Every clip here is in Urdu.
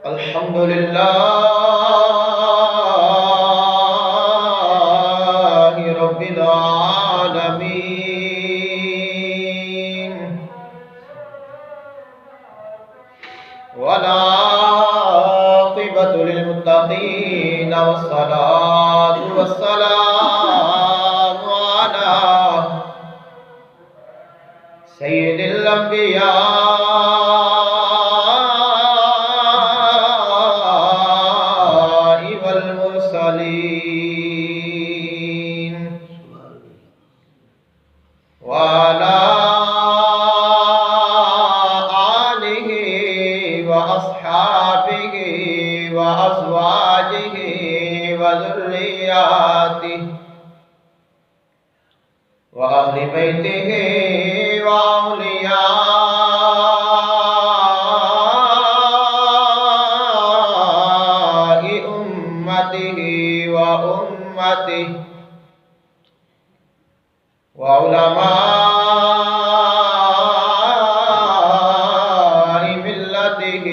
الحمد لله رب العالمين، والعاقبة للمتقين، والصلاة والسلام على سيد الأنبياء والمرسلين، وعلى آله وأصحابه وأزواجه وذرياته وأهل بيته وأولياء أمته وأمته وعلماء ملته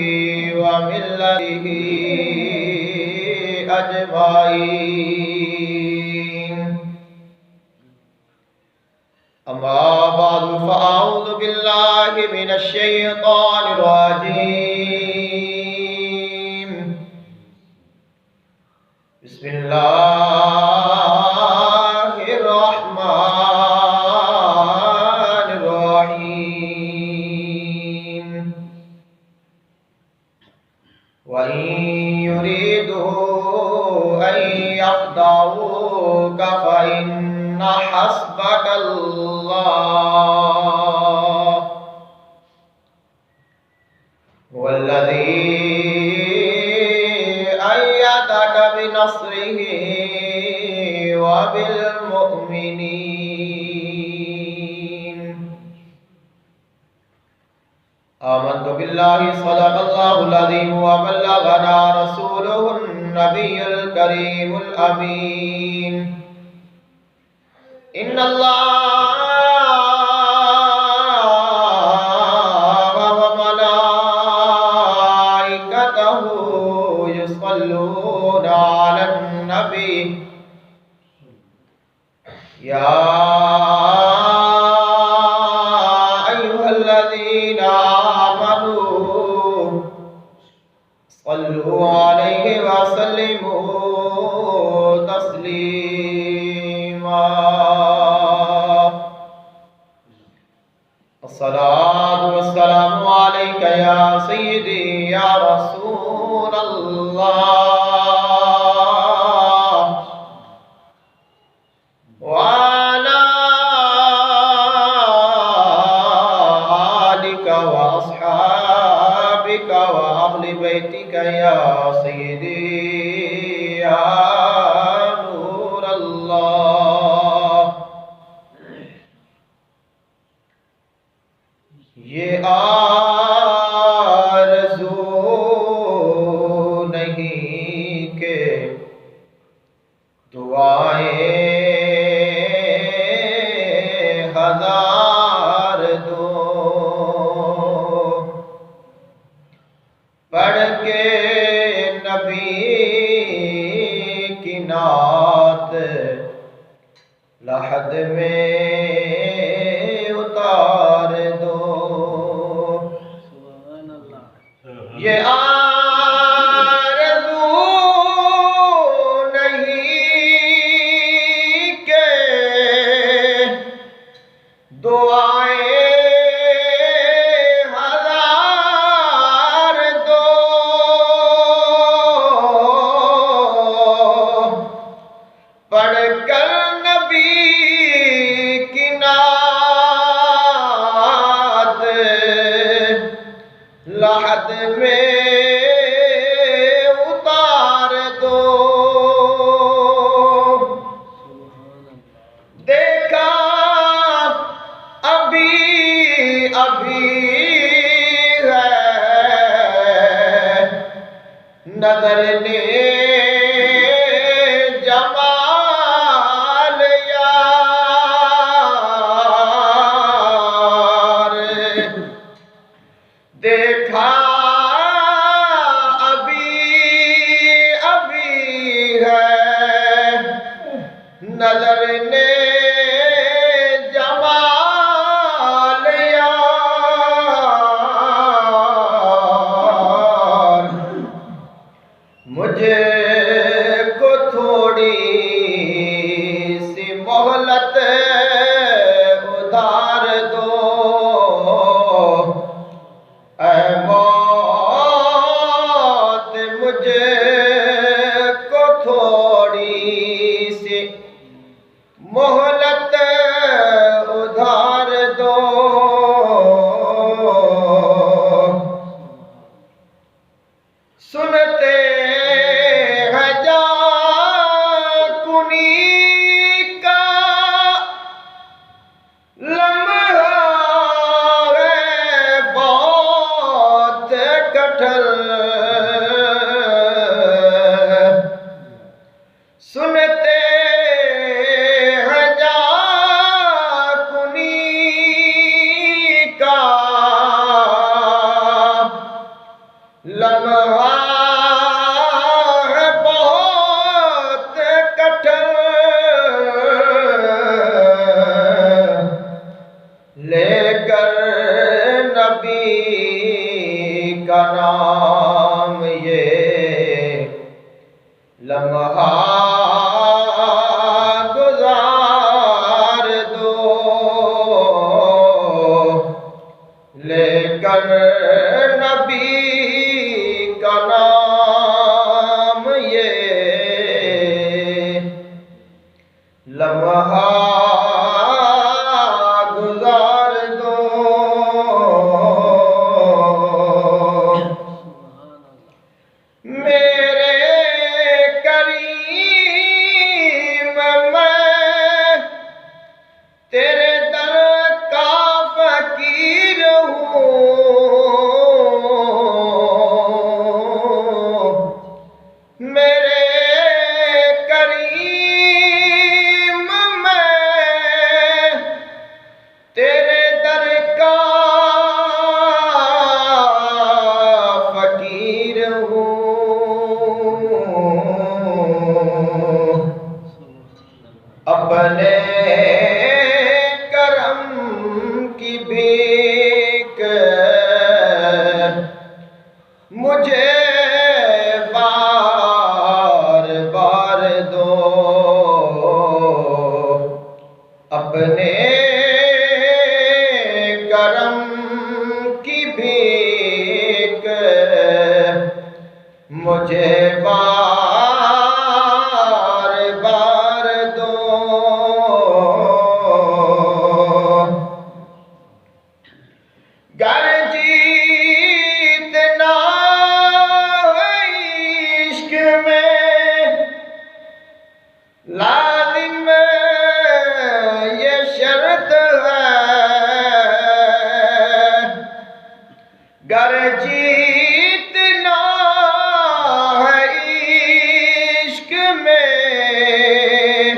وملته أجمعين. أما بعد، فأعوذ بالله من الشيطان الرجيم. بسم الله الرحمن الرحيم. وإن يريدوا أن يخدعوك فإن حسبك الله هو الذي أيدك بنصره وبالمؤمنين. آمنت بالله صدق الله العظيم وبلغنا رسوله النبي الكريم الأمين. إن الله وملائكته يصلون على النبي يا أيها الذين آمنوا صلوا عليه وسلموا تسليما. الصلاة والسلام عليك يا سيدي يا رسول الله، وعلى آلك وأصحابك وأهل بيتك يا سيدي يا نور الله. یہ آرزو نہیں کہ دعائیں ہزار دوں، پڑھ کے نبی کی نعت لحد میں اتار دو. یہ آرزو نہیں کہ دعائیں ہزار دو، پڑھ کر نبی کی نعت لحد میں اتار دو. دیکھا ابھی ہے نظر نے جمال یار، دیکھا سنتے ہیں جا کنی کا لمحہ ہے بہت کٹھل، سنتے ہیں جا کنی کا لمحہ ہے بہت کٹھل، لے کر نبی کا نام یہ لمحہ گزار دو، لے کر نبی کا نام یہ لمحہ گزار دو۔ میرے کریم میں تیرے در کا فقیر ہوں، میرے کریم میں تیرے در کا فقیر ہوں، اپنے کرم کی بھیک مجھے بار بار دو، اپنے کرم کی بھیک مجھے بار بار دو۔ گر جیتنا ہے عشق میں لازم یہ شرط ہے، گر جیتنا ہے عشق میں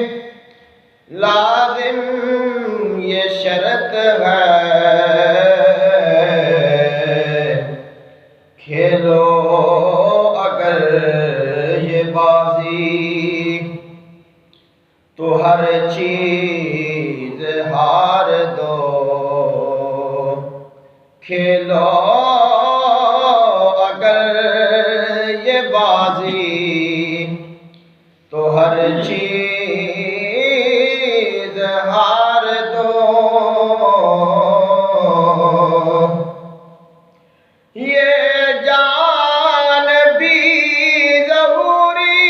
لازم یہ شرط ہے، کھیلو اگر یہ بازی تو ہر چیز ہار دو، کھیلو اگر یہ بازی تو ہر چیز ہار دو، یہ جان بھی ظہوری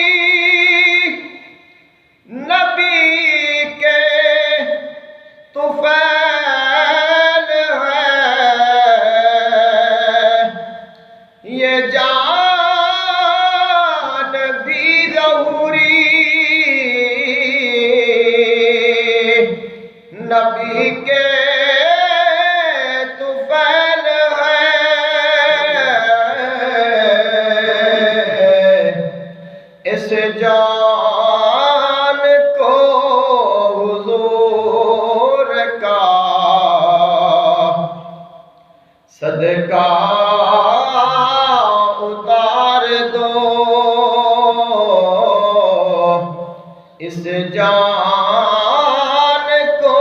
نبی کے طفیل ہے، یہ جان بھی ظہوری نبی کے طفیل ہے، اس جان کو حضور کا صدقہ اتار دو، اس جان کو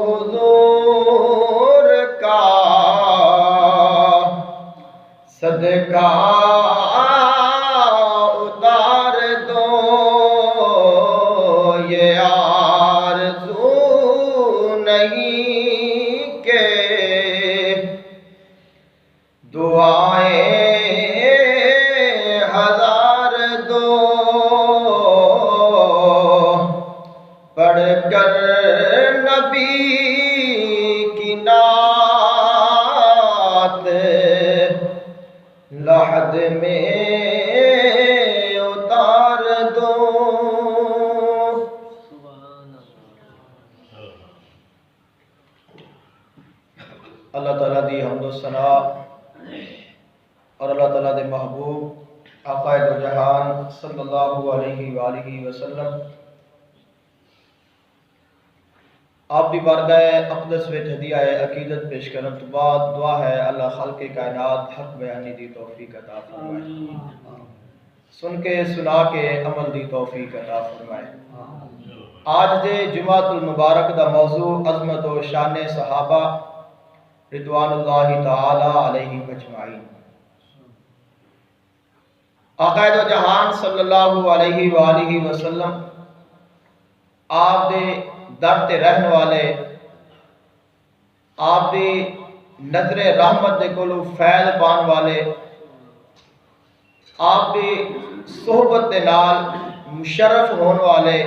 حضور کا صدقہ اتار دو، یہ آرزو نہیں کہ دعائیں ہزار دو، پڑھ کر نبی کی نعت لحد میں اتار دو۔ اللہ تعالیٰ دی حمد و ثنا اور اللہ تعالیٰ دے محبوب آقا دو جہان صلی اللہ علیہ وآلہ وسلم آپ دی بارگاہ اقدس وچ ہدیہ عقیدت پیش کرن تو بعد دعا ہے اللہ خالق کائنات حق بیانی دی توفیق عطا فرمائے، سن کے سنا کے عمل دی توفیق عطا فرمائے۔ آج دے جمعۃ المبارک دا موضوع عظمت و شان صحابہ رضوان اللہ تعالی علیہ اجمعین۔ آقا دو جہان صلی اللہ علیہ وآلہ وسلم آپ دے در تے رہن والے، آپ دی نظر رحمت دے کولو فیض پان والے، آپ دی صحبت دے نال مشرف ہون والے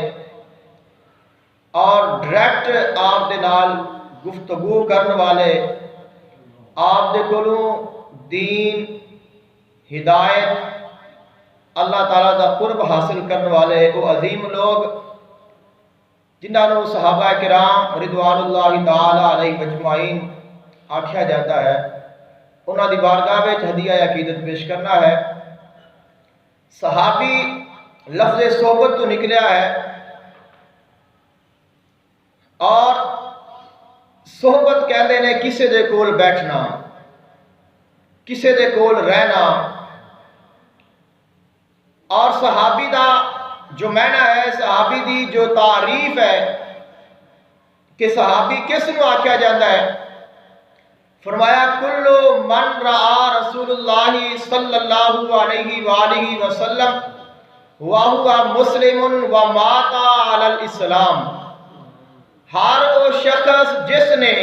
اور ڈائریکٹ آپ دے نال گفتگو کرن والے، آپ دے کولو دین، ہدایت، اللہ تعالیٰ دا قرب حاصل کرن والے وہ عظیم لوگ جنہاں نو صحابہ کرام رضوان اللہ تعالی علیہ اجمعین آکھیا جاتا ہے، انہاں دی بارگاہ وچ ہدیہ عقیدت پیش کرنا ہے۔ صحابی لفظ صحبت تو نکلیا ہے اور صحبت کہندے نے کسے دے کول بیٹھنا، کسے دے کول رہنا، اور صحابی دا جو معنی ہے، صحابی دی جو تعریف ہے کہ صحابی کس نو آکھیا جاتا ہے، فرمایا کل من رعا رسول اللہ صلی اللہ علیہ وآلہ وسلم وہو مسلم ومات علی الاسلام، ہر وہ شخص جس نے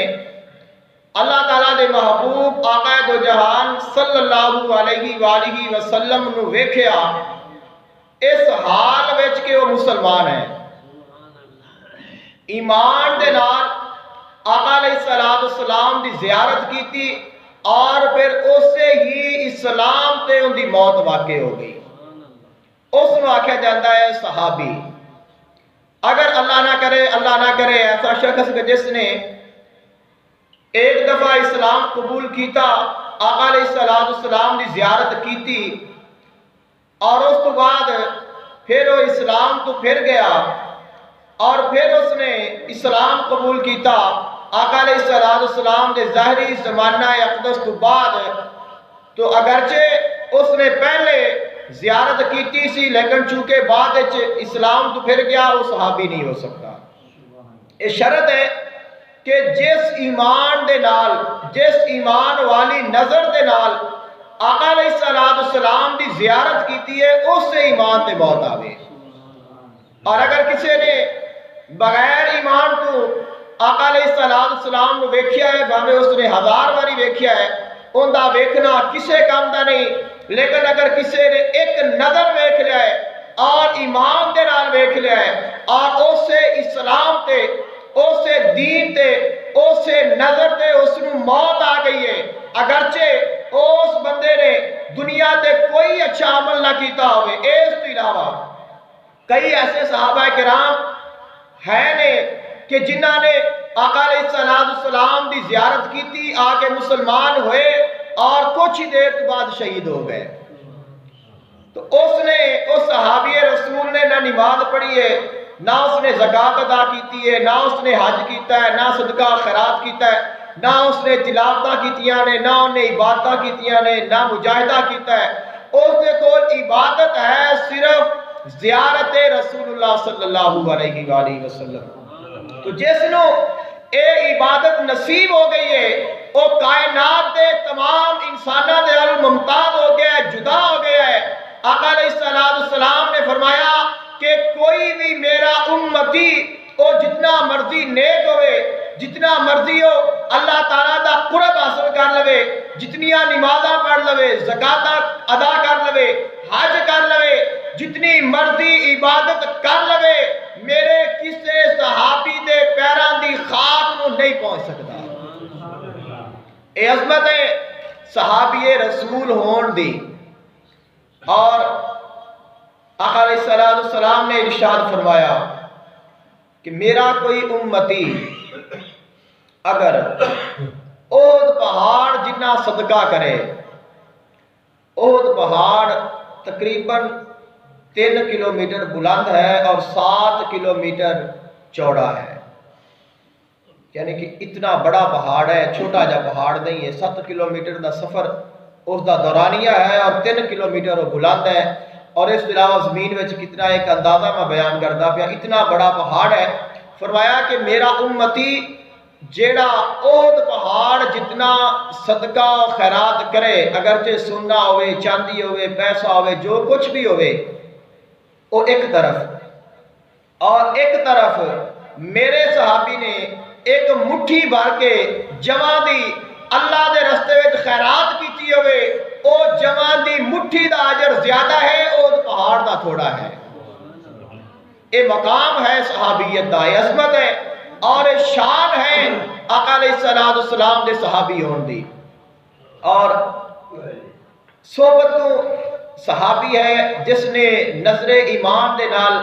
اللہ تعالیٰ دے محبوب آقا دو جہان صلی اللہ علیہ وآلہ وسلم نو ویکھیا اس حال وچ کہ وہ مسلمان ہے، ایمان دے نال آقا علیہ السلام دی زیارت کیتی اور پھر اس سے ہی اسلام تے ان دی موت واقع ہو گئی، اس نو آکھیا جاتا ہے صحابی۔ اگر اللہ نہ کرے ایسا شخص جس نے ایک دفعہ اسلام قبول کیتا، آقا علیہ السلام دی زیارت کیتی اور اس تو بعد پھر وہ اسلام تو پھر گیا اور پھر اس نے اسلام قبول کیتا، آقا علیہ السلام دے ظاہری زمانہ اقدس تو بعد تو اگرچہ اس نے پہلے زیارت کیتی سی لیکن چونکہ بعد اسلام تو پھر گیا، وہ صحابی نہیں ہو سکتا۔ یہ شرط ہے کہ جس ایمان دے نال، جس ایمان والی نظر دے نال آقا علیہ السلام دی زیارت کیتی ہے اس سے ایمان تے موت آوے، اور اگر کسی نے بغیر ایمان تو آقا علیہ السلام نو ویکھیا ہے، بھاوے اس نے 1000 باری ویکھیا ہے، ان دا ویکھنا کسے کام دا نہیں، لیکن اگر کسی نے ایک نظر ویکھ لیا ہے اور ایمان دے نال ویکھ لیا ہے اور اس سے اسلام تے، اس سے دین تے، اس سے نظر تے اس نو موت آ گئی ہے، اگرچہ اس بندے نے دنیا تے کوئی اچھا عمل نہ کیتا ہوئے، اس تو علاوہ کئی ایسے صحابہ کرام ہیں نے کہ جنہاں نے آقا علیہ السلام دی زیارت کیتی، آ کے مسلمان ہوئے اور کچھ ہی دیر کے بعد شہید ہو گئے۔ تو اس صحابی رسول نے نہ نماز پڑھی ہے، نہ اس نے زکوٰۃ ادا کیتی ہے، نہ اس نے حج کیتا ہے، نہ صدقہ خیرات کیتا ہے، نہ اس نے تلاوتاں کیتیاں نے، نہ انہیں عبادتاں کیتیاں نے، نہ مجاہدہ کیتا ہے، اس کے کول عبادت ہے صرف زیارت رسول اللہ صلی اللہ علیہ وآلہ وسلم۔ تو جس نو اے عبادت نصیب ہو گئی ہے، وہ کائنات دے تمام انسانوں دے ممتاز ہو گیا ہے، جدا ہو گیا ہے۔ آقا علیہ السلام نے فرمایا کہ کوئی بھی میرا امتی وہ جتنا مرضی نیک ہوئے، جتنا مرضی ہو اللہ تعالیٰ دا قرب حاصل کر لوے، جتنیاں نمازاں پڑھ لوے، زکوٰۃ ادا کر لوے، حج کر لوے، جتنی مرضی عبادت کر لوے، میرے کسے صحابی دے پیران دی خاک نو نہیں پہنچ سکتا۔ اے عظمت ہے صحابی رسول ہون دی۔ اور آقا علیہ السلام نے ارشاد فرمایا کہ میرا کوئی امتی اگر احد پہاڑ جتنا صدقہ کرے، احد پہاڑ تقریباً 3 کلومیٹر بلند ہے اور 7 کلومیٹر چوڑا ہے، یعنی کہ اتنا بڑا پہاڑ ہے، چھوٹا جا پہاڑ نہیں ہے۔ 7 کلومیٹر دا سفر اس دا دورانیہ ہے اور 3 کلومیٹر وہ بلند ہے، اور اس علاوہ زمین وچ کتنا ایک اندازہ میں بیان کردا پیا، اتنا بڑا پہاڑ ہے۔ فرمایا کہ میرا امتی جیڑا احد پہاڑ جتنا صدقہ و خیرات کرے، اگرچہ سونا ہوئے، چاندی ہوئے، پیسہ ہوئے، جو کچھ بھی ہوئے، وہ ایک طرف، اور ایک طرف میرے صحابی نے ایک مٹھی بھر کے جمع دی اللہ دے رستے وچ خیرات کیتی ہوئے، او جمع دی مٹھی دا اجر زیادہ ہے، احد پہاڑ دا تھوڑا ہے۔ اے مقام ہے صحابیت دا، یہ عظمت ہے اور شان ہے آقا علیہ السلام دے صحابی ہون دی۔ اور صحبت صحابی ہے جس نے نظر ایمان دے نال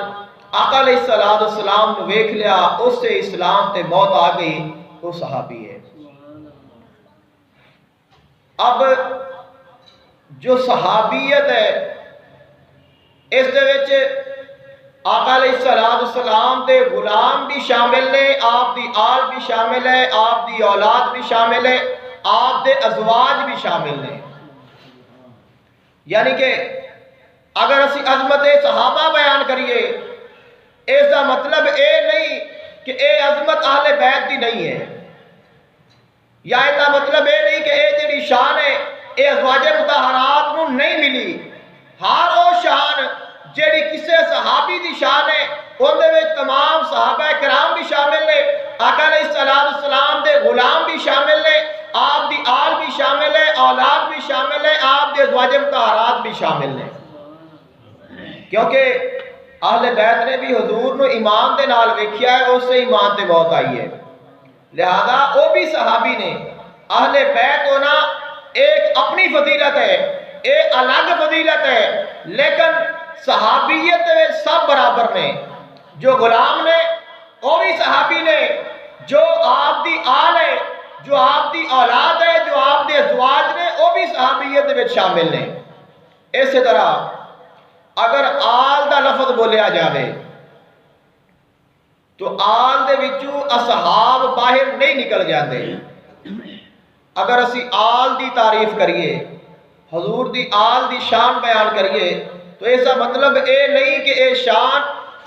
آقا علیہ السلام نے ویکھ لیا، اس سے اسلام تے موت آ گئی، وہ صحابی ہے۔ اب جو صحابیت ہے اس دے وچ آقا علیہ السلام دے غلام بھی شامل نے، آپ دی آل بھی شامل ہے، آپ دی اولاد بھی شامل ہے، آپ دے ازواج بھی شامل نے۔ یعنی کہ اگر اسی عظمت صحابہ بیان کریے، اس کا مطلب اے نہیں کہ اے عظمت اہل بیت دی نہیں ہے، یا اس کا مطلب اے نہیں کہ اے جڑی شان ہے اے ازواج مطہرات نو نہیں ملی۔ ہر وہ شان جیڑی کسے صحابی دی شان ہے، ان دے وچ تمام صحابہ کرام بھی شامل نے، آقا علیہ السلام دے غلام بھی شامل نے، آپ دی آل بھی شامل ہے، اولاد بھی شامل ہے، آپ دے ازواج مطہرات بھی شامل نے، کیونکہ اہل بیت نے بھی حضور نو ایمان دے نال ویکھیا ہے، اس سے ایمان تے موت آئی ہے، لہذا وہ بھی صحابی نے۔ اہل بیت ہونا ایک اپنی فضیلت ہے، ایک الگ فضیلت ہے، لیکن صحابیت میں سب برابر نے۔ جو غلام نے وہ بھی صحابی نے، جو آپ دی آل ہے، جو آپ دی اولاد ہے، جو آپ دے ازواج نے، وہ بھی صحابیت میں شامل نے۔ اسی طرح اگر آل دا لفظ بولیا جائے تو آل دے وچوں اصحاب باہر نہیں نکل جاتے۔ اگر اسی آل دی تعریف کریے، حضور دی آل دی شان بیان کریے، تو ایسا مطلب اے نہیں کہ اے شان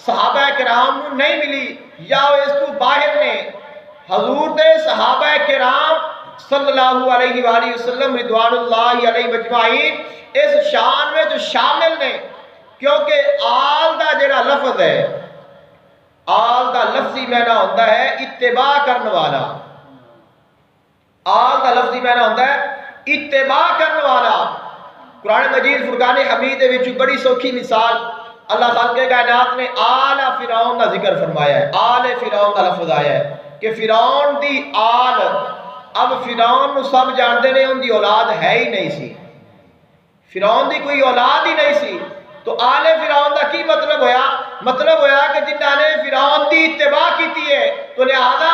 صحابہ کرام نو نہیں ملی یا اس کو باہر نے۔ حضور دے صحابہ کرام صلی اللہ علیہ وآلہ وسلم رضوان اللہ علیہ مجمعین اس شان میں جو شامل نے، کیونکہ آل دا جڑا لفظ ہے، آل دا لفظی معنی ہوتا ہے اتباع کرنے والا، آل دا لفظی معنی ہوتا ہے اتباع کرنے والا۔ قرآن مجید فرقان حمید وچ بڑی سوکھی مثال اللہ خالق کائنات نے آل فرعون کا ذکر فرمایا ہے، آل فرعون کا لفظ آیا ہے کہ فرعون دی آل، اب فرعون نو سب جانتے نے ان دی اولاد ہے ہی نہیں سی، فرعون دی کوئی اولاد ہی نہیں سی، تو آل فرعون دا کی مطلب ہویا؟ مطلب ہویا کہ جنہاں نے فرعون دی اتباع کیتی ہے، تو لہذا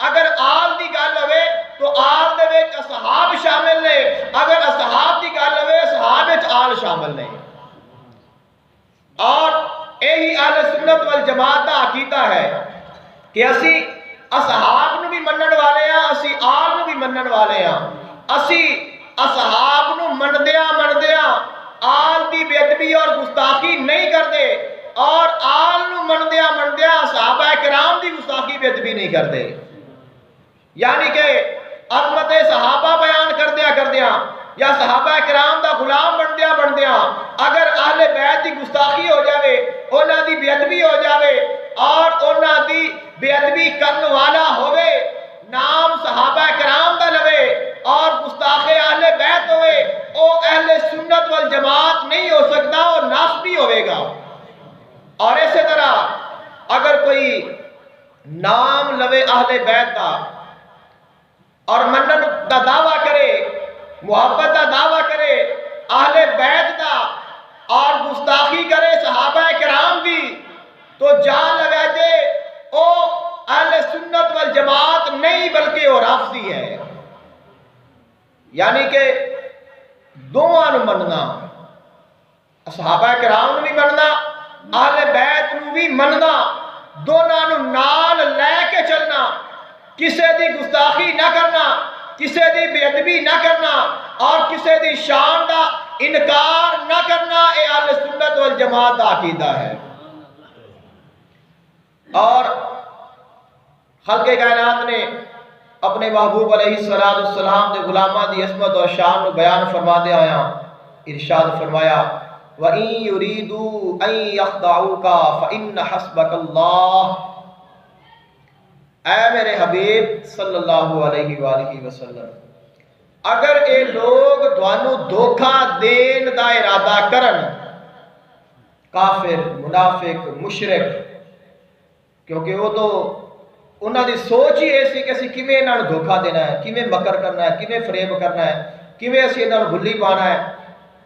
اگر آل دی گل ہوئے تو آل دے وچ اصحاب شامل نے، اگر اصحاب دی گل ہوئے اصحاب وچ آل شامل نے۔ اور یہی اہل سنت والجماعت دا عقیدہ ہے کہ اسی اصحاب نو بھی منن والے ہیں، اسی آل نو بھی منن والے ہیں، اسی اصحاب نو مندیاں آل دی بے ادبی اور گستاخی نہیں کرتے، اور آل نو مندیاں صحابہ کرام دی گستاخی بے ادبی نہیں کرتے۔ یعنی کہ عظمت صحابہ بیان کردیاں یا صحابہ کرام دا غلام بندیاں اگر اہل بیت دی گستاخی ہو جاوے، انہاں دی بے ادبی ہو جاوے اور انہاں دی بے ادبی کرن والا ہوئے، نام صحابہ کرام دا لوے اور گستاخ اہل بیت ہوئے، او اہل سنت والجماعت نہیں ہو سکتا، اور ناسبی ہوئے گا۔ اور اسی طرح اگر کوئی نام لوے اہل بیت دا اور منن دا دعویٰ کرے، محبت دا دعویٰ کرے اہل بیت دا جان لگا جے او اہل سنت والجماعت نہیں بلکہ وہ رافضی ہے. یعنی کہ دوواں نو مننا، صحابہ کرام نو بھی مننا، اہل بیت نو بھی مننا، دونوں نو نال لے کے چلنا، کسے دی گستاخی نہ کرنا، کسے دی بے ادبی نہ کرنا اور کسے دی شان دا انکار نہ کرنا. اے اہل سنت والجماعت دا عقیدہ ہے. اور خلق کائنات نے اپنے محبوب علیہ السلام دے غلاماں دی عظمت اور شان نو بیان فرما دے آیا ارشاد فرمایا وَإِن يُرِيدُوا أَن يَخْدَعُوكَ فَإِنَّ حَسْبَكَ اللَّهُ. اے میرے حبیب صلی اللہ علیہ وآلہ وسلم، اگر اے لوگ دوانو دھوکہ دین دا ارادہ کرن، کافر، منافق، مشرک، کیونکہ وہ تو انہاں دی سوچ ہی ایسی کہ اسی کیویں انہاں نوں دھوکہ دینا ہے، کیویں مکر کرنا ہے، کیویں فریب کرنا ہے، کیویں اسی انہاں نوں بھلی پانا ہے.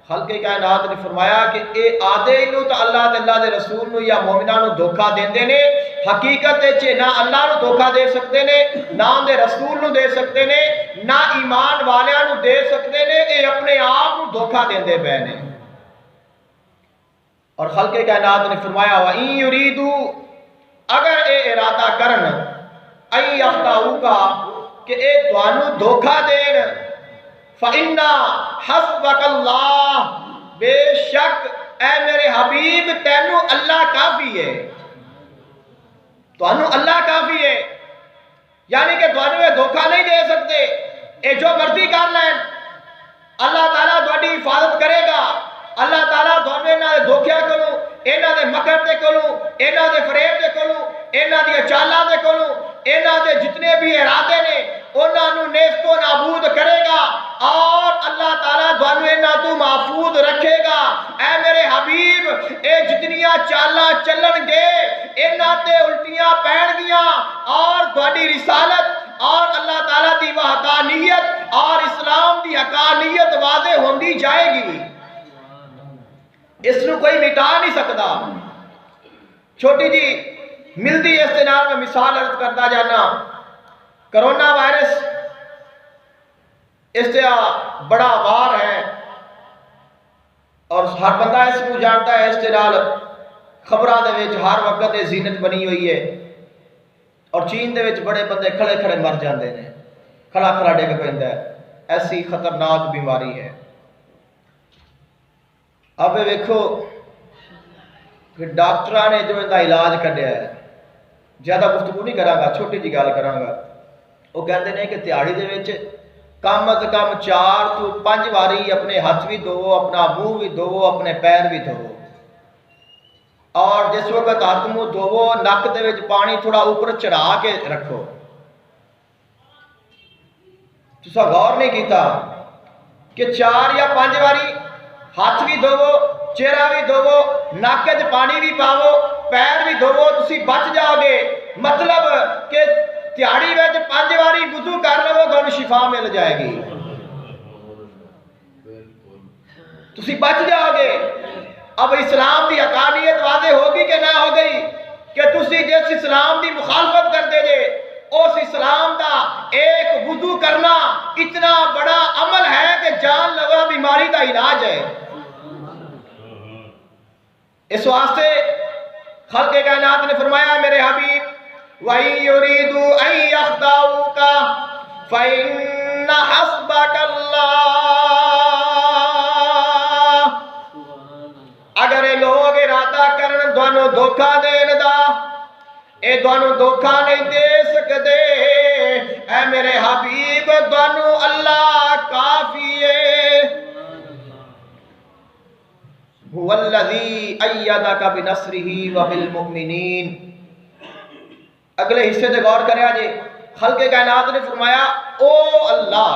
خلق کائنات نے فرمایا کہ اے آدھے نو تو اللہ تے اللہ دے رسول نو یا مومناں نو دھوکہ دیندے نے، حقیقت وچ نہ اللہ نو دھوکہ دے سکتے نے، نہ دے رسول نو دے سکتے نے، نہ ایمان والیاں نو دے سکتے نے. اے اپنے آپ نو دھوکہ دیندے پئے نے. اور خلق کائنات نے فرمایا وَإِن يُرِيدُوا، اگر اے ارادہ کرن، اَن يَخْدَعُوكَ کہ اے تانوں دھوکہ دین، فَإِنَّ حَسْبَكَ اللَّهُ، بے شک اے میرے حبیب تینوں اللہ کافی ہے. تانوں اللہ کافی ہے، یعنی کہ تانوں یہ دھوکہ نہیں دے سکتے. اے جو مرضی کر لیں، اللہ تعالیٰ تہاڈی حفاظت کرے گا. اللہ تعالیٰ تھانوں انہاں دے دھوکیاں کولوں، انہاں دے مکر دے کولوں، انہاں دے فریب دے کولوں، انہاں دی چالاں دے کولوں، انہاں دے جتنے بھی ارادے نے انہاں نوں نیست و نابود کرے گا اور اللہ تعالیٰ تھانوں انہاں تو محفوظ رکھے گا. اے میرے حبیب اے جتنیاں چالاں چلن گے انہاں تے الٹیاں پین گیاں اور تہاڈی رسالت اور اللہ تعالیٰ دی وحدانیت اور اسلام دی حقانیت واضح ہوندی جائے گی. اس نو کوئی مٹا نہیں سکتا. چھوٹی جی ملدی استناد میں مثال عرض کرتا جانا، کرونا وائرس اس سے بڑا وار ہے اور ہر بندہ اس کو جانتا ہے. اس سے نال خبراں دے وچ ہر وقت زینت بنی ہوئی ہے اور چین دے وچ بڑے بندے کھڑے کھڑے مر جاندے نے، کھڑا کھڑا ڈگ پیندا ہے. ایسی خطرناک بیماری ہے. اب ویکھو کہ ڈاکٹراں نے جو ان کا علاج کڈیا ہے، زیادہ گفتگو نہیں کراں گا، چھوٹی جی گل کراں گا. وہ کہندے نے کہ تہاڑی دے وچ کم از کم 4 تو 5 واری اپنے ہاتھ بھی دھوو، اپنا منہ بھی دھوو، اپنے پیر بھی دھوو. اور جس وقت ہاتھ منہ دھوو نک دے وچ پانی تھوڑا اوپر چڑھا کے رکھو. تسا غور نہیں کیتا کہ 4 یا 5 واری ہاتھ بھی دھوو، چہرہ بھی دھوو، نک وچ پانی بھی پاو، پیر بھی دھوو، تسی بچ جاؤ گے. مطلب کہ تہاڑی وچ 5 واری وضو کر لو تانوں شفا مل جائے گی، تسی بچ جاؤ گے. اب اسلام دی حقانیت واضح ہوگی کہ نہ ہو گئی کہ تسی جس اسلام دی مخالفت کرتے جے اس اسلام دا ایک وضو کرنا اتنا بڑا عمل ہے کہ جان لوا بیماری دا علاج ہے. اس واسطے خلق کائنات نے فرمایا میرے حبیب وَإِن يُرِيدُوا أَن يَخْدَعُوكَ فَإِنَّ حَسْبَكَ اللَّهُ. اگر یہ لوگ ارادہ کرن دوانوں دھوکہ دین دا، اے دوانوں دھوکہ نہیں دے سکتے. اے میرے حبیب دوانوں اللہ کافی ہے. هُوَ الَّذِي أَيَّدَكَ بِنَصْرِهِ وَبِالْمُؤْمِنِينَ. اگلے حصے سے غور کریا جی. خلق کائنات نے فرمایا او اللہ،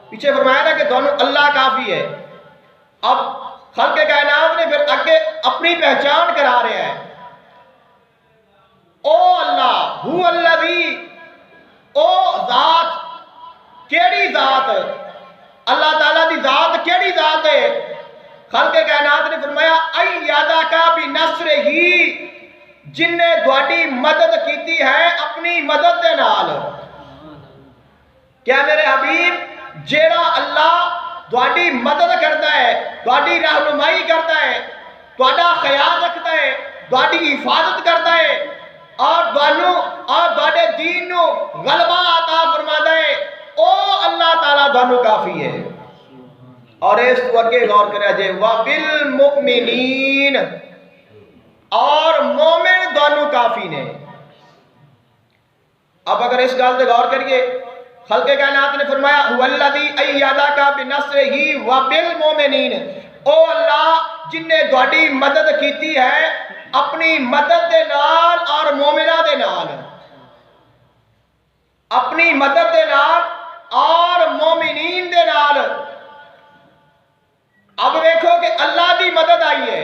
پیچھے فرمایا نا کہ دونوں اللہ کافی ہے. اب خلق کائنات نے پھر آگے اپنی پہچان کرا رہے ہیں. او اللہ، هو الذی، او ذات، کیڑی ذات؟ اللہ تعالیٰ دی ذات کیڑی ذات ہے؟ خلق کائنات نے فرمایا ایدک بنصرہ، جن نے تھوڑی مدد کیتی ہے اپنی مدد دے نال. کیا میرے حبیب جیڑا اللہ تھوڑی مدد کرتا ہے، تھوڑی رہنمائی کرتا ہے، تھوڑا خیال رکھتا ہے، تھوڑی حفاظت کرتا ہے اور تھوڑے دین نو غلبہ عطا فرماتا ہے، او اللہ تعالیٰ تھانوں کافی ہے. اور اس کو اگے غور کریا جے وَبِالْمُؤْمِنِينَ، اور مومن تھانوں کافی نے. اب اگر اس گل تے غور کریے، خلق کائنات نے فرمایا هُوَ الَّذِي أَيَّدَكَ بِنَصْرِهِ وَبِالْمُؤْمِنِينَ، او اللہ جن نے تھوڑی مدد کیتی ہے اپنی مدد دے نال اور مومنہ دے نال، اپنی مدد دے نال اور مومنین دے نال. اب دیکھو کہ اللہ دی مدد آئی ہے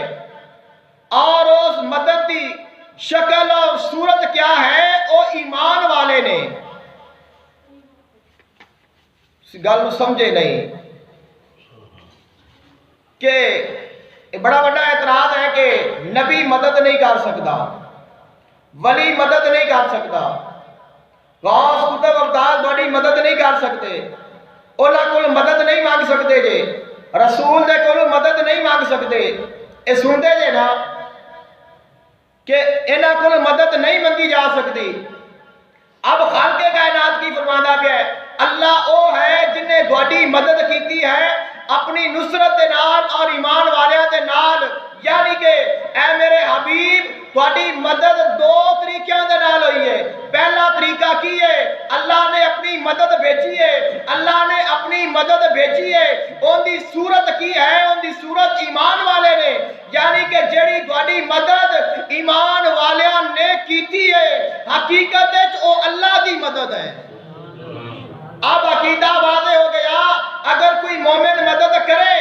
اور اس مدد دی شکل اور صورت کیا ہے؟ وہ ایمان والے نے. گل سمجھے نہیں کہ بڑا بڑا اعتراض ہے کہ نبی مدد نہیں کر سکتا، ولی مدد نہیں کر سکتا، غوث قطب ابدال تھوڑی مدد نہیں کر سکتے، انہاں کول مدد نہیں مانگ سکتے جے، رسول دے کول مدد نہیں مانگ سکتے. اے سنتے جے نا کہ انہاں کول مدد نہیں منگی جا سکتی. اب خالق کائنات کی فرمانا پیا ہے اللہ او ہے جن نے تھوڑی مدد کیتی ہے اپنی نصرت دے نال اور ایمان والیاں دے نال. یعنی کہ اے میرے حبیب تھوڑی مدد دو طریقیاں دے نال ہوئی ہے. پہلا طریقہ کی ہے؟ اللہ نے اپنی مدد بھیجی ہے، اللہ نے اپنی مدد بھیجی ہے. ان دی صورت کی ہے؟ ان دی صورت ایمان والے نے. یعنی کہ جیڑی تھوڑی مدد ایمان والیاں نے کیتی ہے حقیقت وچ او اللہ دی مدد ہے. اب عقیدہ واضح ہو گیا. اگر کوئی مومن مدد کرے،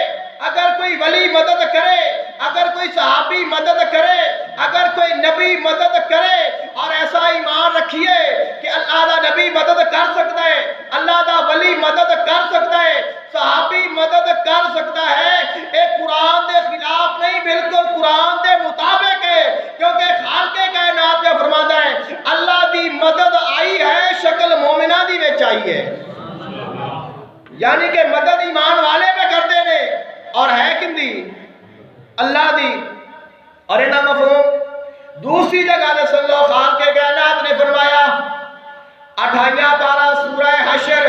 اگر کوئی ولی مدد کرے، اگر کوئی صحابی مدد کرے، اگر کوئی نبی مدد کرے، اور ایسا ایمان رکھیے کہ اللہ دا نبی مدد کر سکتا ہے، اللہ دا ولی مدد کر سکتا ہے، صحابی مدد کر سکتا ہے، ایک قرآن دے خلاف نہیں، بالکل قرآن دے مطابق ہے. کیونکہ خالق کائنات نے فرماتا ہے اللہ دی مدد آئی ہے شکل مومنہ دی وچ آئی ہے. یعنی کہ مدد ایمان والے پہ کرتے نے اور ہے کن دی؟ اللہ دی. اور انہا مفہوم دوسری جگہ نے سن لو. خالق کائنات نے فرمایا 28 پارہ سورہ حشر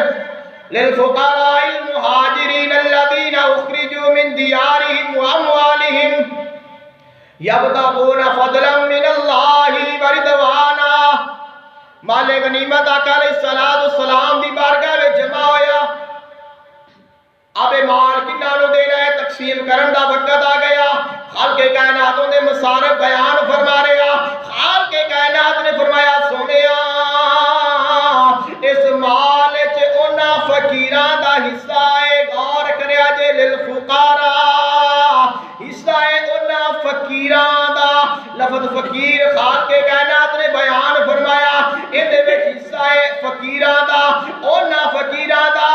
للفقراء المہاجرین الذین اخرجوا من دیارہم واموالہم یبتغون فضلا من اللہ ورضوانا. مال غنیمت آقا علیہ السلام دی بارگاہ میں جمع ہویا. اب مال کنہاں نوں دینا ہے تقسیم کرن دا وقت آ گیا. خالق کائناتوں نے مصارف بیان فرما رہا. خالق کائنات نے فرمایا سونیا اس مال وچ انہاں فقیراں دا حصہ ہے. غور کریا جے للفقراء حصہ ہے انہاں فقیراں دا. لفظ فقیر خالق کائنات نے بیان فرمایا اندے وچ حصہ ہے فقیراں دا. انہاں فقیراں دا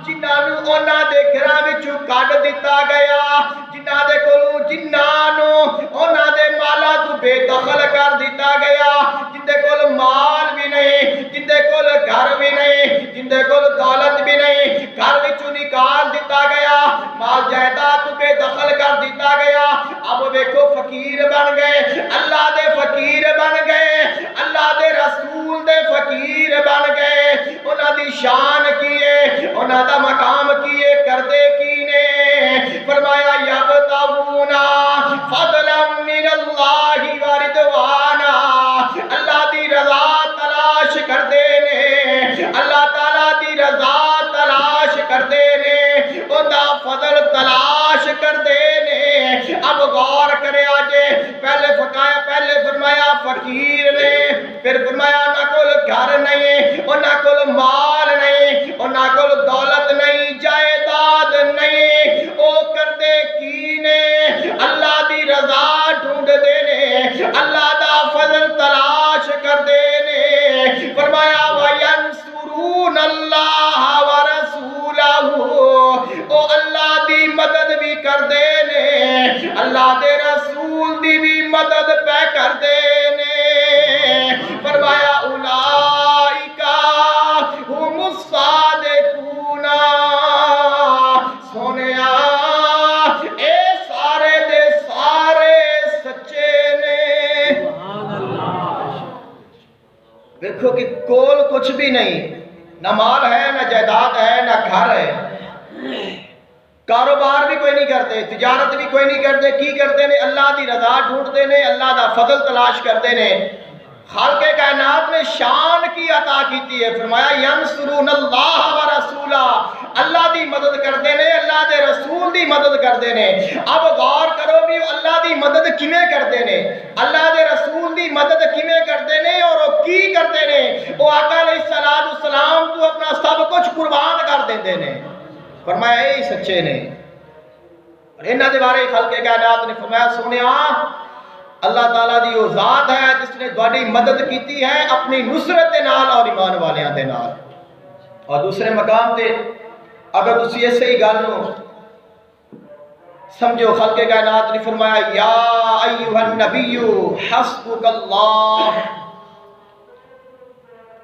جنہاں نوں انہاں دے گھراں وچوں کڈ دتا گیا، جنہاں دے کولوں جنہاں نوں انہاں دے مالاں تو بے دخل کر دتا گیا، جن دے کول مال بھی نہیں، جن دے کول گھر بھی نہیں، جن دے کول دولت بھی نہیں، گھر وچوں نکال دتا گیا، مال جائیداد تو بے دخل کر دتا گیا. اب دیکھو فقیر بن گئے، اللہ دے فقیر بن گئے، اللہ دے رسول دے فقیر بن گئے. انہاں دی شان کیے، انہاں دا مقام کیے، کردے کی نے فرمایا یبتغون فضلا من اللہ ورضوانا. اللہ دی رضا تلاش کردے نے، اللہ تعالیٰ دی رضا تلاش کردے نے، انہاں فضل تلاش کردے نے. اب غور کرے آجے پہلے فرمایا فقیر نے، پھر فرمایا انہاں کول گھر نہیں، انہاں کول مال نہیں، انہاں کول دولت نہیں، جائیداد نہیں. او کردے کی نے؟ اللہ دی رضا ڈھونڈ دے نے، اللہ دا فضل تلاش کر دے نے. فرمایا وَيَنْصُرُونَ اللَّهَ وَرَسُولَهُ. او اللہ دی مدد بھی کر دے نے، اللہ دے رسول دی بھی مدد پہ کر دے نے. فرمایا اولائکا ہم الصادقون، سونیا اے سارے دے سارے سچے نے۔ دیکھو کہ کول کچھ بھی نہیں، نہ مال ہے، نہ جائیداد ہے، نہ گھر ہے، کاروبار بھی کوئی نہیں کرتے، تجارت بھی کوئی نہیں کرتے، کی کرتے نے؟ اللہ دی رضا ڈھونڈتے نے، اللہ دا فضل تلاش کرتے نے۔ خالق کائنات نے شان کی عطا کیتی ہے، فرمایا ینصرون اللہ و رسولہ، اللہ دی مدد کرتے نے، اللہ دے رسول دی مدد کرتے نے۔ اب غور کرو بھی اللہ دی مدد کیویں کرتے نے، اللہ دے رسول دی مدد کیویں کرتے نے، اور وہ کی کرتے نے؟ وہ آقا علیہ السلام تو اپنا سب کچھ قربان کر دیندے نے۔ فرمایا اے سچے نے۔ اور انہاں دے بارے خالق کائنات نے فرمایا سونیا اللہ تعالیٰ دی وہ ذات ہے جس نے تہاڈی مدد کیتی ہے اپنی نصرت دے نال اور ایمان والیاں دے نال۔ اور دوسرے مقام تے اگر تسی ایسے ہی گل نو سمجھو، خالق کائنات نے فرمایا یا ایھا النبی حسبک اللہ،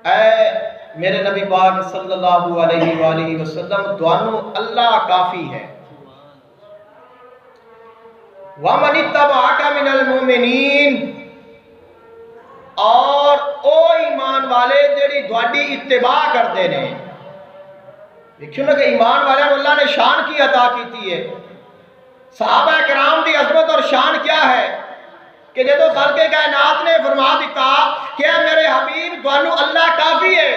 اے میرے نبی پاک صلی اللہ علیہ وآلہ وسلم تانوں اللہ کافی ہے۔ وَمَنِ اتَّبَعَكَ مِنَ الْمُؤْمِنِينَ، اور او ایمان والے جڑی تہاڈی اتباع کرتے نے۔ دیکھو نا کہ ایمان والے اللہ نے شان کی عطا کیتی ہے۔ صحابہ کرام دی عظمت اور شان کیا ہے کہ جدو خالق کائنات نے فرما دیتا کہ اے میرے حبیب تانوں اللہ کافی ہے،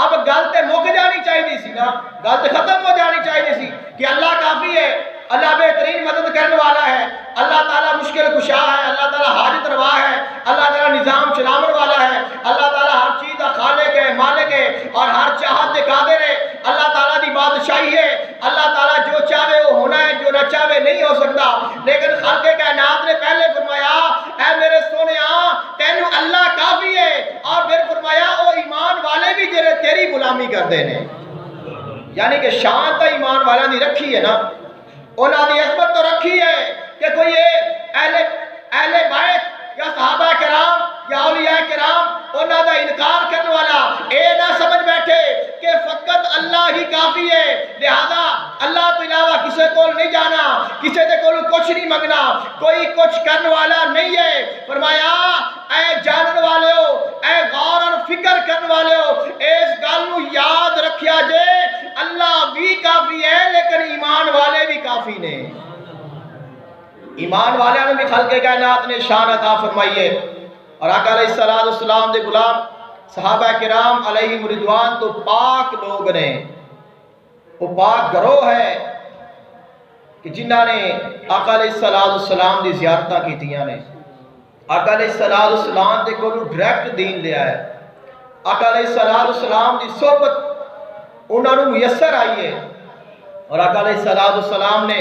اب گل تے مک جانی چاہیے سی نا، گل تے ختم ہو جانی چاہیے سی کہ اللہ کافی ہے، اللہ بہترین مدد کرنے والا ہے، اللہ تعالیٰ مشکل کشا ہے، اللہ تعالیٰ حاجت روا ہے، اللہ تعالیٰ نظام چلاون والا ہے، اللہ تعالیٰ ہر چیز کا خالق ہے، مالک ہے، اور ہر چاہت دے قادر ہے، اللہ تعالیٰ دی بادشاہی ہے، اللہ تعالیٰ جو چاہے وہ ہونا ہے، جو نہ چاہے نہیں ہو سکتا۔ لیکن خالق کائنات نے پہلے فرمایا اے میرے سونیا تینوں اللہ کافی ہے، اور پھر فرمایا او ایمان والے بھی جڑے تیری غلامی کرتے ہیں۔ یعنی کہ شان تو ایمان والا دی رکھی ہے نا، انہاں دی عظمت تو رکھی ہے کہ کوئی اہل بیت یا صحابہ کرام یا اولیاء کرام انہاں دا انکار کرنے والا اے نہ سمجھ بیٹھے کہ فقط اللہ ہی کافی ہے، لہذا اللہ تو علاوہ کسے کو نہیں جانا، کسے دے کول کچھ نہیں منگنا، کوئی کچھ کرنے والا نہیں ہے۔ فرمایا اے جانن والے ہو، اے غور اور فکر کرنے والے ہو، اس گل نو یاد رکھیا جے اللہ بھی کافی ہے لیکن ایمان والے بھی کافی نے۔ ایمان والے نے بھی خالق کائنات نے شان عطا فرمائی ہے۔ اور آقا علیہ السلام دے غلام صحابہ کرام علیہم رضوان تو پاک لوگ نے، وہ پاک گروہ ہے کہ جنہاں نے آقا علیہ السلام دی زیارتاں کیتیاں نے، آقا علیہ السلام دے کولوں ڈائریکٹ دین لیا ہے، آقا علیہ السلام دی صحبت انہاں نوں میسر آئی ہے۔ اور آقا علیہ السلام نے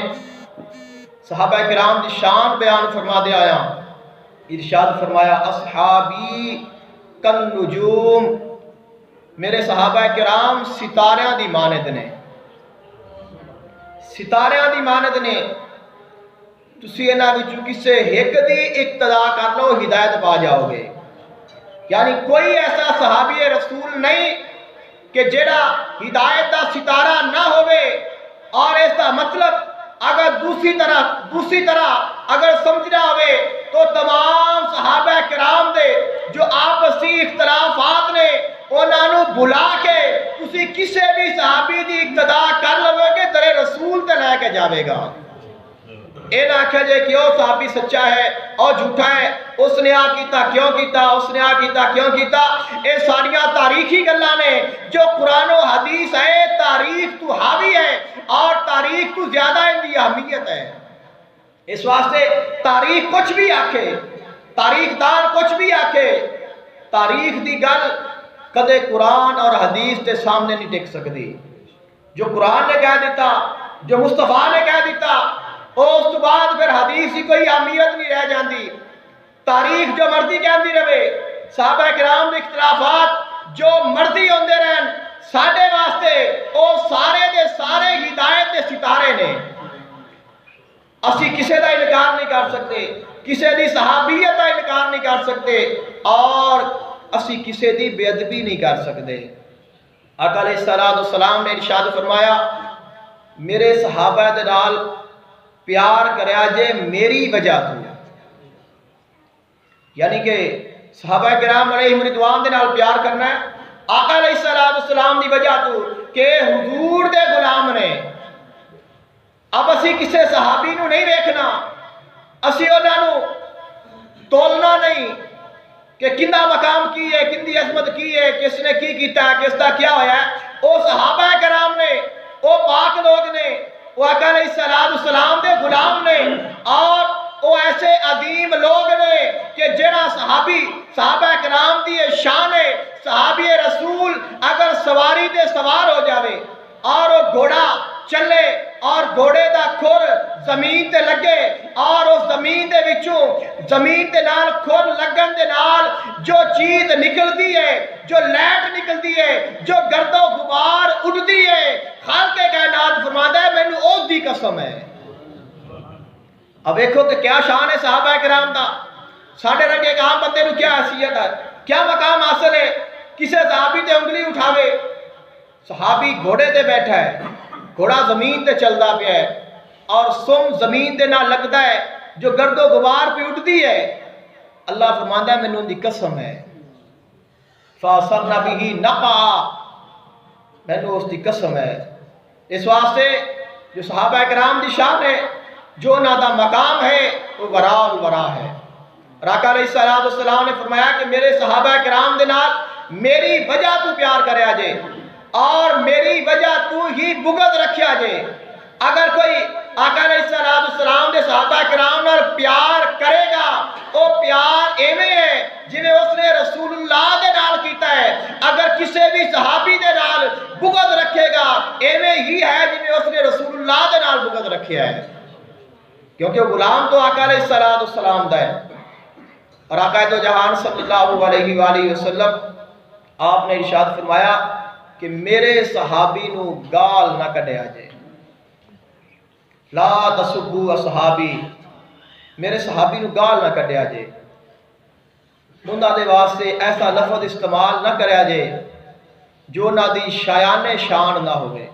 صحابہ کرام دی شان بیان فرما دے آیا، ارشاد فرمایا اصحابی کن نجوم، میرے صحابہ کرام ستاریاں دی مانند نے، ستاریاں دی مانند نے، تسی انہاں وچوں کسے ایک دی اقتدا کر لو ہدایت پا جاؤ گے۔ یعنی کوئی ایسا صحابی رسول نہیں کہ جڑا ہدایت دا ستارہ نہ ہوئے، اور اس کا مطلب اگر دوسری طرح اگر سمجھنا ہوئے تو تمام صحابہ کرام دے جو آپسی اختلافات نے انہاں نوں بلا کے تسی کسے بھی صحابی دی اقتدا کر لوے گے تیرے رسول تے لے کے جاوے گا۔ اے نہ آکھیا جے کہ وہ صحابی سچا ہے اور جھوٹا ہے، اس نے آ کیتا کیوں کیتا، اس نے آ کیتا کیوں کیتا، اے ساریاں تاریخی گلاں نے جو قرآن و حدیث ہے، تاریخ تو حاوی ہے اور تاریخ تو زیادہ ان دی اہمیت ہے۔ اس واسطے تاریخ کچھ بھی آکھے، تاریخ دان کچھ بھی آکھے، تاریخ دی گل کدے قرآن اور حدیث کے سامنے نہیں ٹک سکتی۔ جو قرآن نے کہہ دیتا، جو مصطفیٰ نے کہہ دیتا، اس تو بعد پھر حدیث کی کوئی اہمیت نہیں رہ جاندی۔ تاریخ جو مرضی کہندی رہے، صحابہ کرام کے اختلافات جو مرضی ہوندے رہن، ساڈے واسطے او سارے دے سارے ہدایت دے ستارے نے۔ اسی کسے دا انکار نہیں کر سکتے، کسے دی صحابیت دا انکار نہیں کر سکتے، اور اسی کسے دی بے ادبی نہیں کر سکتے۔ آقا علیہ السلام نے ارشاد فرمایا میرے صحابہ دے نال پیار کریا جے میری وجہ تو، یعنی کہ صحابہ کرام علیہم رضوان دے نال پیار کرنا ہے آقا علیہ السلام دی وجہ تو کہ حضور دے غلام نے۔ اب اسی کسے صحابی نو نہیں دیکھنا، اسی انہاں نو تولنا نہیں کہ کنا مقام کی ہے، کن دی عظمت کی ہے، کس نے کی کیتا ہے، کس دا کیا ہویا ہے۔ او صحابہ کرام نے، او پاک لوگ نے، وہ آقا علیہ السلام دے غلام نے، اور وہ ایسے عظیم لوگ نے کہ جڑا صحابہ کرام دی شان ہے۔ صحابی رسول اگر سواری دے سوار ہو جاوے اور وہ گھوڑا چلے اور گھوڑے دا کھر زمین تے لگے اور اس زمین دے وچوں زمین دے نال کھر لگن دے نال جو چیز نکلتی ہے، جو لائٹ نکلتی ہے، جو گرد و غبار اڑتی ہے، خالق کائنات فرماتا ہے مینوں اس دی قسم ہے۔ اب دیکھو کہ کیا شان ہے صحابہ کرام دا، ساڑھے رنگے ایک عام بندے نو کیا حیثیت ہے، کیا مقام حاصل ہے۔ کسے صحابی تے انگلی اٹھاوے، صحابی گھوڑے تے بیٹھا ہے، گھوڑا زمین تے چلدا پیا ہے اور سم زمین تے نہ لگتا ہے، جو گرد و غبار پہ اٹھتی ہے۔ اللہ فرماندا ہے مینوں دی قسم ہے، فَأَثَرْنَ بِهِ نَقْعًا، مینوں اس دی قسم ہے۔ اس واسطے جو صحابہ کرام دی شان ہے، جو نہ دا مقام ہے، وہ ورا الورا ہے۔ آقا علیہ السلام نے فرمایا کہ میرے صحابہ کرام دے نال میری وجہ تو پیار کریا جے اور میری وجہ تو ہی بغض رکھیا جے۔ اگر کوئی آقا علیہ السلام دے صحابہ کرام نال پیار کرے گا، وہ پیار ایویں ہے جویں اس نے رسول اللہ دے نال کیتا ہے۔ اگر کسی بھی صحابی دے نال بغض رکھے گا، ایویں ہی ہے جویں اس نے رسول اللہ دے نال بغض رکھیا ہے، کیونکہ غلام تو آقا علیہ السلام دا ہے۔ اور آقا دو جہان صلی اللہ علیہ وآلہ وسلم آپ نے ارشاد فرمایا کہ میرے صحابی نو گال نہ کڈیا جائے، لا تسبوا اصحابی، میرے صحابی نو گال نہ کڈیا جائے، انہاں دے واسطے ایسا لفظ استعمال نہ کریا جائے جو نہ دی شایان شان نہ ہوئے۔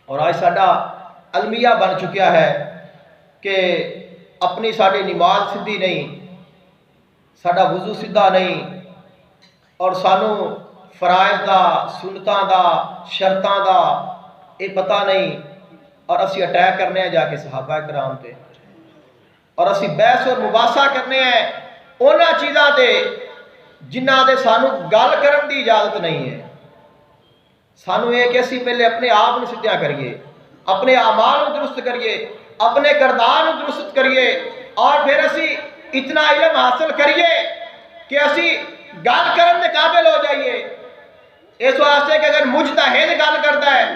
اور آج ساڈا المیہ بن چکیا ہے کہ اپنی ساڑی نماز سدھی نہیں، ساڑا وضو سدھا نہیں، اور سانو فرائض دا، سنتاں دا، شرطاں دا یہ پتہ نہیں، اور اسی اٹیک کرنے ہیں جا کے صحابہ کرام تے، اور اسی بحث اور مباحثہ کرنے ہیں انہاں چیزاں تے جنہاں دے سانو گل کرن دی اجازت نہیں ہے۔ سانو یہ کہ اسی پہلے اپنے آپ نو سدھا کریے، اپنے اعمال نو درست کریے، اپنے کردار نو درست کریے، اور پھر اسی اتنا علم حاصل کریے کہ اسی گل کرن دے قابل ہو جائیے۔ اس واسطے کہ اگر مجتہد گل کرتا ہے،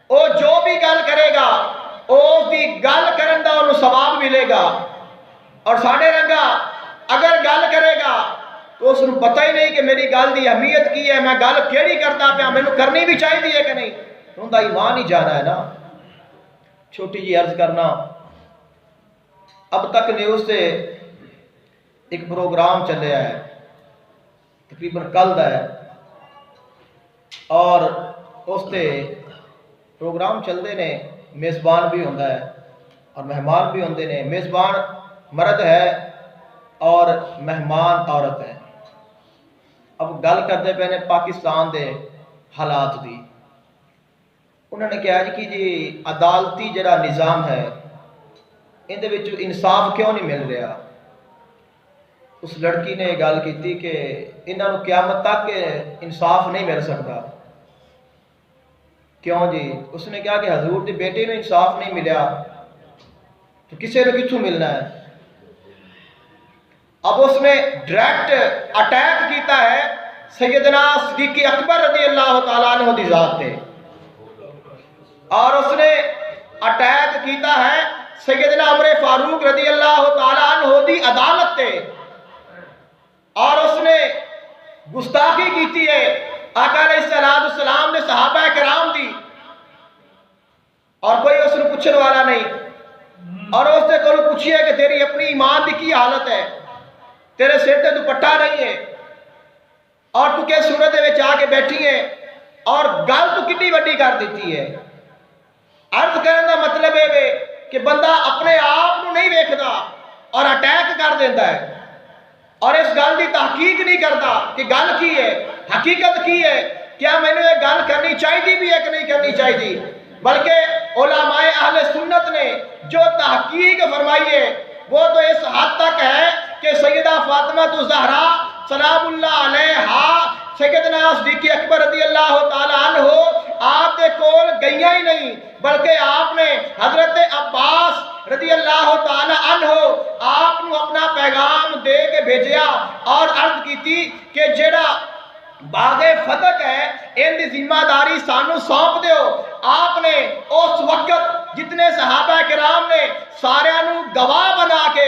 وہ جو بھی گل کرے گا اس دی گل کرن دا انہوں ثواب ملے گا، اور ساڑھے رنگا اگر گل کرے گا تو اس کو پتہ ہی نہیں کہ میری گل دی اہمیت کی ہے، میں گل کیڑی کرتا پیا، میں نے کرنی بھی چاہیے کہ نہیں، ان دا ایمان ہی جانا ہے نا۔ چھوٹی جی عرض کرنا، اب تک نیوز سے ایک پروگرام چلے ہے، تقریباً کل دا ہے، اور اس تے پروگرام چلتے نے، میزبان بھی ہوتا ہے اور مہمان بھی ہوتے ہیں۔ میزبان مرد ہے اور مہمان عورت ہے۔ اب گل کرتے پے نے پاکستان دے حالات دی، انہوں نے کہا کہ جی عدالتی جڑا نظام ہے اندے وچ انصاف کیوں نہیں مل رہا۔ اس لڑکی نے گل کی کہ انہوں نے قیامت تک انصاف نہیں مل سکتا۔ کیوں جی؟ اس نے کہا کہ حضور دی بیٹی میں انصاف نہیں ملیا تو کسے نے کتھوں ملنا ہے۔ اب اس نے ڈائریکٹ اٹیک کیتا ہے سیدنا صدیق اکبر رضی اللہ تعالیٰ عنہ دی ذات تے، اور اس نے اٹیک کیتا ہے سیدنا عمر فاروق رضی اللہ تعالیٰ عنہ دی عدالت تے، اور اس نے گستاخی کیتی ہے آقا علیہ السلام نے صحابہ کرام دی، اور کوئی اس نے پوچھنے والا نہیں۔ اور اس نے پوچھئے کہ تیری اپنی ایمان دی کی حالت ہے، تیرے سر تے دوپٹہ نہیں ہے، اور تو کس صورت دے وچ آ کے بیٹھی ہے اور گل تو کتنی وڈی کر دیتی ہے۔ عرض کرنے کا مطلب ہے کہ بندہ اپنے آپ کو نہیں ویکھدا اور اٹیک کر دیتا ہے اور اس گل کی تحقیق نہیں کرتا کہ گل کی ہے، حقیقت کی ہے، کیا میں نے یہ گل کرنی چاہیے بھی ہے کہ نہیں کرنی چاہیے، بلکہ علماء اہل سنت نے جو تحقیق فرمائی ہے وہ تو اس حد تک ہے کہ سیدہ فاطمہ الزہرا سلام اللہ علیہا سیدنا صدیق اکبر رضی اللہ تعالیٰ عنہ آپ کے کول گئیاں ہی نہیں، بلکہ آپ نے حضرت عباس رضی اللہ تعالیٰ عنہ آپ نے اپنا پیغام دے کے بھیجیا اور عرض کی تھی کہ جیڑا باغ فتح ہے ان دی ذمہ داری سانو سونپ دیو۔ آپ نے اس وقت جتنے صحابہ کرام نے سارے انو گواہ بنا کے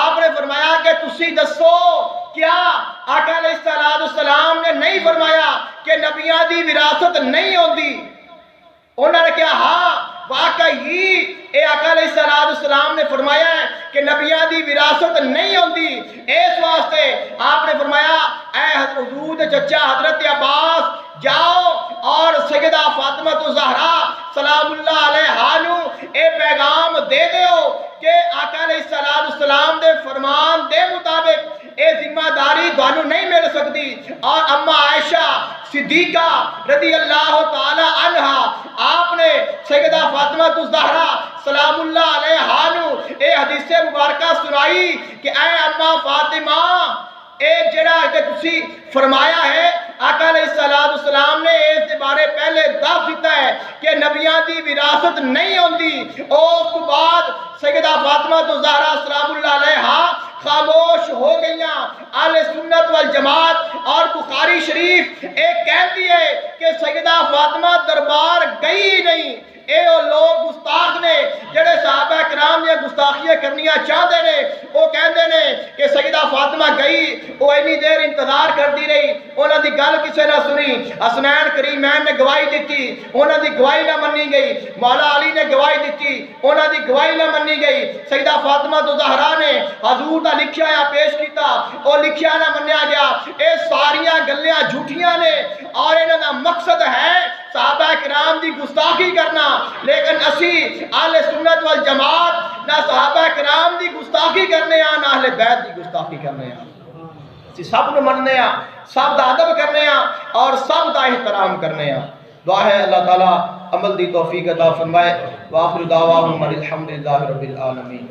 آپ نے فرمایا کہ تسی دسو کیا آقا علیہ السلام نے نہیں فرمایا کہ نبیاں دی وراثت نہیں ہوندی؟ انہوں نے کہا ہاں واقعی اے آقا علیہ السلام نے فرمایا ہے کہ نبیاں دی وراثت نہیں ہوندی، اس واسطے آپ نے فرمایا اے حضور چچا حضرت عباس جاؤ اور سیدہ فاطمہ الزہرا سلام اللہ علیہا نو اے پیغام دے دیو کہ آقا علیہ السلام دے فرمان دے مطابق اے ذمہ داری دانو نہیں مل سکتی۔ اور اما عائشہ صدیقہ رضی اللہ تعالی عنہ آپ نے سیدہ فاطمہ الزہرا سلام اللہ علیہا نو اے حدیث مبارکہ سنائی کہ اے اما فاطمہ اے جڑا کہ تسی فرمایا ہے آقا علیہ السلام نے اس بارے پہلے دس دیتا ہے کہ نبیاں دی وراثت نہیں ہوندی، اس کے بعد سیدہ فاطمہ الزہرا سلام اللہ علیہا خاموش ہو گئیاں۔ اہل سنت والجماعت اور بخاری شریف ایک کہتی ہے کہ سیدہ فاطمہ دربار گئی نہیں، اے وہ لوگ گستاخ نے جڑے صحابہ کرام نے گستاخیاں کرنیاں چاہتے نے وہ کہندے نے کہ سیدہ فاطمہ گئی وہ اتنی دیر انتظار کرتی رہی، انہاں دی گل کسے نہ سنی، حسنین کریمین نے گواہی دیتی انہاں دی گواہی نہ منی گئی، مولا علی نے گواہی دیتی انہاں دی گواہی نہ منی گئی، سیدہ فاطمہ الزہرا نے حضور دا لکھیا یا پیش کیتا وہ لکھیا نہ منیا گیا۔ اے ساریاں گلیاں جھوٹیاں نے اور انہاں دا مقصد ہے صحابہ کرام دی گستاخی کرنا، لیکن اسی اہل سنت والجماعت نہ صحابہ کرام دی گستاخی کرنے نہ اہل بیت دی گستاخی کرنے اسی سب نو مننے سب دا ادب کرنے اور سب دا احترام کرنے۔ دعا ہے اللہ تعالیٰ عمل دی توفیق عطا فرمائے۔ وآخر دعواہم الحمدللہ رب العالمین۔